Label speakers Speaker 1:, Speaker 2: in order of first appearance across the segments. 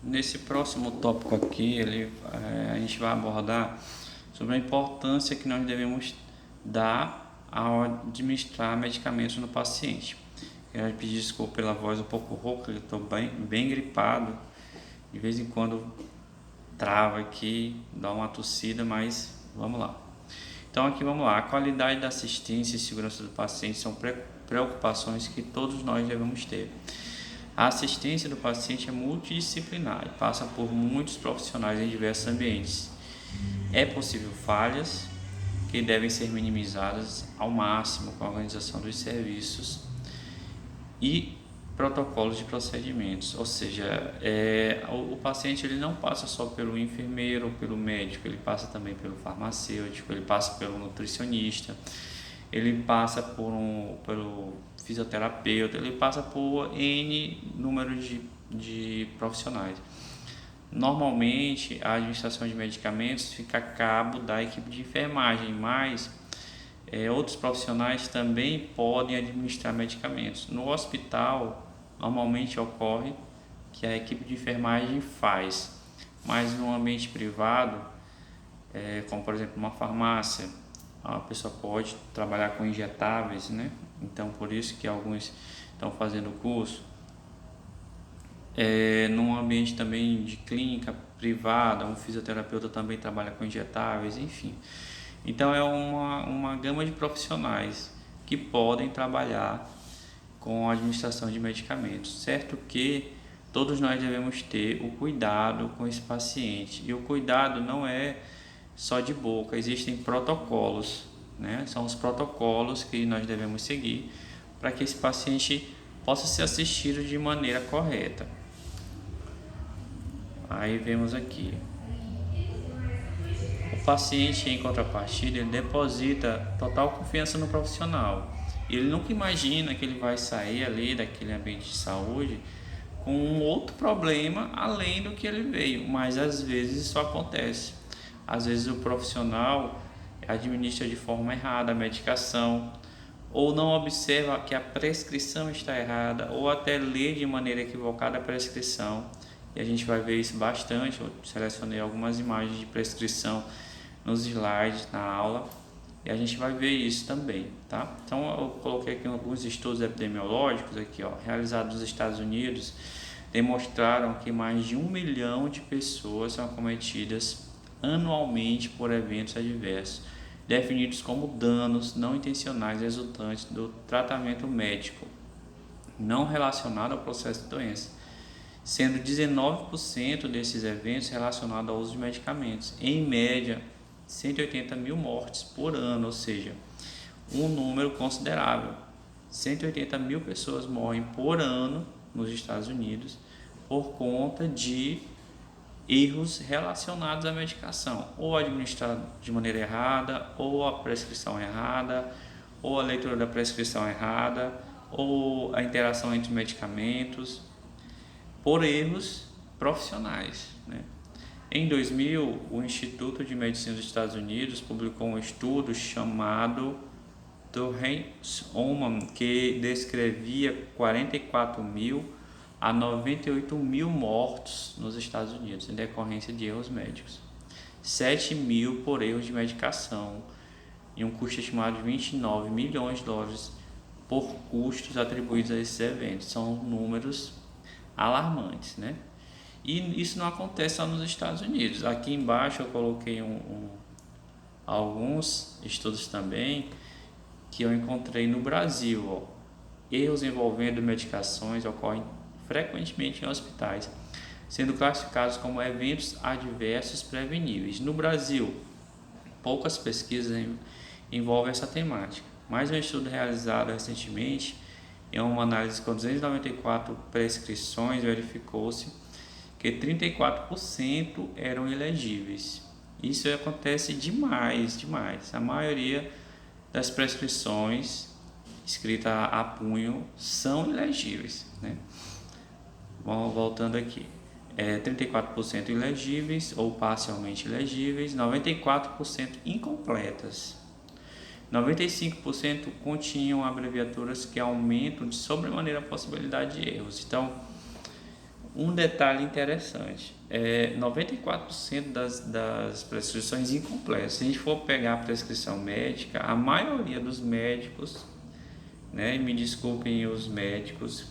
Speaker 1: Nesse próximo tópico aqui, a gente vai abordar sobre a importância que nós devemos dar ao administrar medicamentos no paciente. Quero pedir desculpa pela voz um pouco rouca, eu estou bem gripado, de vez em quando trava aqui, dá uma tossida, mas vamos lá. Então aqui vamos lá, a qualidade da assistência e segurança do paciente são preocupações que todos nós devemos ter. A assistência do paciente é multidisciplinar e passa por muitos profissionais em diversos ambientes. É possível falhas que devem ser minimizadas ao máximo com a organização dos serviços e protocolos de procedimentos, ou seja, o paciente ele não passa só pelo enfermeiro ou pelo médico, ele passa também pelo farmacêutico, ele passa pelo nutricionista, ele passa pelo fisioterapeuta, ele passa por N número de profissionais. Normalmente, a administração de medicamentos fica a cabo da equipe de enfermagem, mas outros profissionais também podem administrar medicamentos. No hospital, normalmente ocorre que a equipe de enfermagem faz, mas no ambiente privado, como por exemplo uma farmácia, a pessoa pode trabalhar com injetáveis, né? Então por isso que alguns estão fazendo o curso. Num ambiente também de clínica privada, um fisioterapeuta também trabalha com injetáveis, enfim. Então é uma gama de profissionais que podem trabalhar com a administração de medicamentos, certo que todos nós devemos ter o cuidado com esse paciente, e o cuidado não é só de boca, existem protocolos, né? São os protocolos que nós devemos seguir para que esse paciente possa ser assistido de maneira correta. Aí vemos aqui, o paciente, em contrapartida, ele deposita total confiança no profissional. Ele nunca imagina que ele vai sair ali daquele ambiente de saúde com um outro problema além do que ele veio, mas às vezes isso acontece. Às vezes o profissional administra de forma errada a medicação, ou não observa que a prescrição está errada, ou até lê de maneira equivocada a prescrição. E a gente vai ver isso bastante. Eu selecionei algumas imagens de prescrição nos slides na aula, e a gente vai ver isso também, tá? Então eu coloquei aqui alguns estudos epidemiológicos aqui, realizados nos Estados Unidos, demonstraram que mais de 1 milhão de pessoas são acometidas anualmente por eventos adversos, definidos como danos não intencionais resultantes do tratamento médico não relacionado ao processo de doença, sendo 19% desses eventos relacionados ao uso de medicamentos. Em média, 180 mil mortes por ano, ou seja, um número considerável. 180 mil pessoas morrem por ano nos Estados Unidos por conta de erros relacionados à medicação, ou administrado de maneira errada, ou a prescrição errada, ou a leitura da prescrição errada, ou a interação entre medicamentos, por erros profissionais, né? Em 2000, o Instituto de Medicina dos Estados Unidos publicou um estudo chamado Durham-Oman, que descrevia 44 mil a 98 mil mortos nos Estados Unidos em decorrência de erros médicos, 7 mil por erros de medicação, e um custo estimado de 29 milhões de dólares por custos atribuídos a esses eventos. São números alarmantes, né? E isso não acontece só nos Estados Unidos. Aqui embaixo eu coloquei alguns estudos também que eu encontrei no Brasil. Erros envolvendo medicações ocorrem frequentemente em hospitais, sendo classificados como eventos adversos preveníveis. No Brasil, poucas pesquisas envolvem essa temática, mas um estudo realizado recentemente, em uma análise com 294 prescrições, verificou-se que 34% eram ilegíveis. Isso acontece demais. A maioria das prescrições escritas a punho são ilegíveis, né? Vamos voltando aqui. 34% ilegíveis ou parcialmente ilegíveis, 94% incompletas. 95% continham abreviaturas que aumentam de sobremaneira a possibilidade de erros. Então, Um detalhe interessante, 94% das prescrições incompletas. Se a gente for pegar a prescrição médica, a maioria dos médicos, né, e me desculpem os médicos,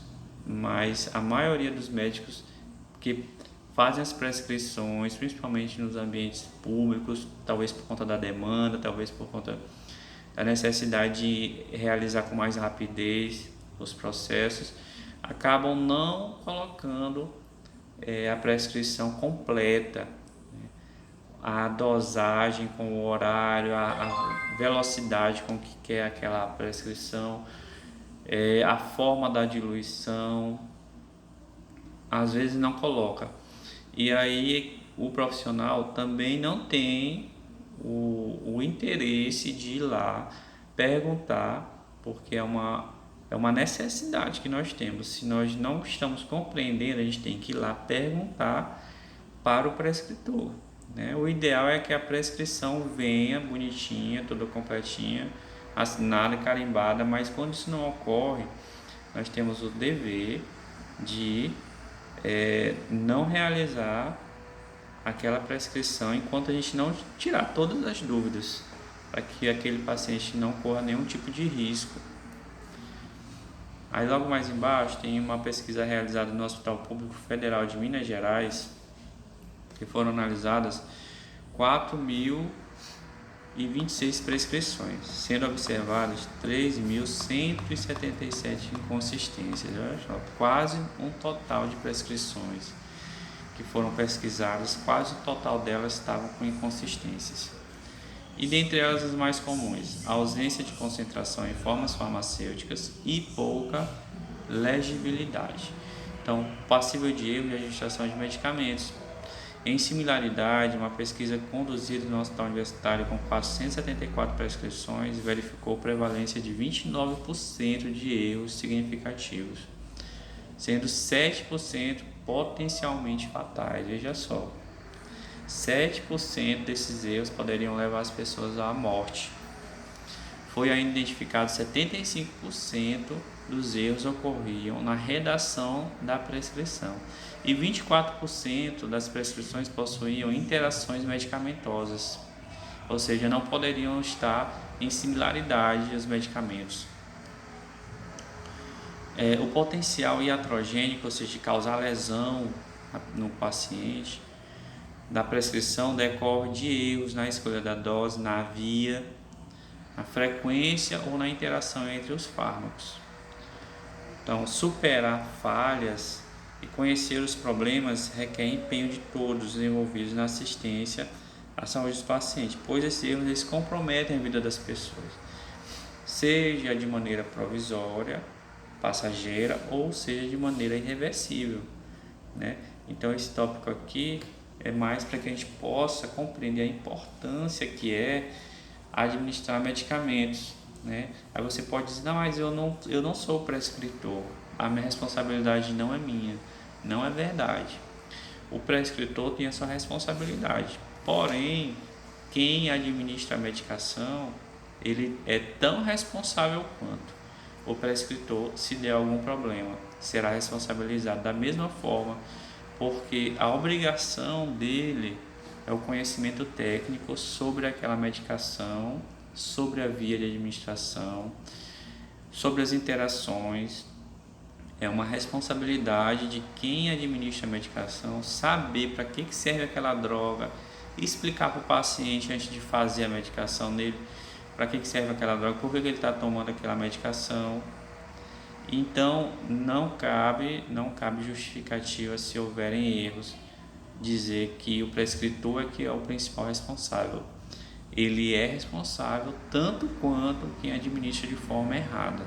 Speaker 1: mas a maioria dos médicos que fazem as prescrições, principalmente nos ambientes públicos, talvez por conta da demanda, talvez por conta da necessidade de realizar com mais rapidez os processos, acabam não colocando a prescrição completa, né? A dosagem com o horário, a velocidade com que quer aquela prescrição, a forma da diluição, às vezes não coloca. E aí o profissional também não tem o interesse de ir lá perguntar, porque é uma necessidade que nós temos. Se nós não estamos compreendendo, a gente tem que ir lá perguntar para o prescritor, né? O ideal é que a prescrição venha bonitinha, toda completinha, assinada, carimbada, mas quando isso não ocorre, nós temos o dever de não realizar aquela prescrição enquanto a gente não tirar todas as dúvidas, para que aquele paciente não corra nenhum tipo de risco. Aí logo mais embaixo tem uma pesquisa realizada no Hospital Público Federal de Minas Gerais, que foram analisadas 4.026 prescrições, sendo observadas 3.177 inconsistências. Olha só, quase um total de prescrições que foram pesquisadas, quase o total delas estavam com inconsistências. E dentre elas as mais comuns: a ausência de concentração em formas farmacêuticas e pouca legibilidade. Então, passível de erro de administração de medicamentos. Em similaridade, uma pesquisa conduzida no Hospital Universitário com 474 prescrições verificou prevalência de 29% de erros significativos, sendo 7% potencialmente fatais. Veja só, 7% desses erros poderiam levar as pessoas à morte. Foi ainda identificado 75% dos erros ocorriam na redação da prescrição e 24% das prescrições possuíam interações medicamentosas, ou seja, não poderiam estar em similaridade os medicamentos. O potencial iatrogênico, ou seja, de causar lesão no paciente, da prescrição decorre de erros na escolha da dose, na via, na frequência ou na interação entre os fármacos. Então, superar falhas e conhecer os problemas requer empenho de todos os envolvidos na assistência à saúde dos pacientes, pois esses erros eles comprometem a vida das pessoas, seja de maneira provisória, passageira, ou seja de maneira irreversível, né? Então, esse tópico aqui é mais para que a gente possa compreender a importância que é administrar medicamentos, né? Aí você pode dizer: não, mas eu não sou prescritor, a minha responsabilidade não é minha. Não é verdade. O prescritor tem a sua responsabilidade, porém, quem administra a medicação, ele é tão responsável quanto. O prescritor, se der algum problema, será responsabilizado da mesma forma, porque a obrigação dele é o conhecimento técnico sobre aquela medicação, sobre a via de administração, sobre as interações. É uma responsabilidade de quem administra a medicação saber para que serve aquela droga, explicar para o paciente antes de fazer a medicação nele para que serve aquela droga, por que ele está tomando aquela medicação. Então não cabe justificativa, se houverem erros, dizer que o prescritor é que é o principal responsável. Ele é responsável tanto quanto quem administra de forma errada.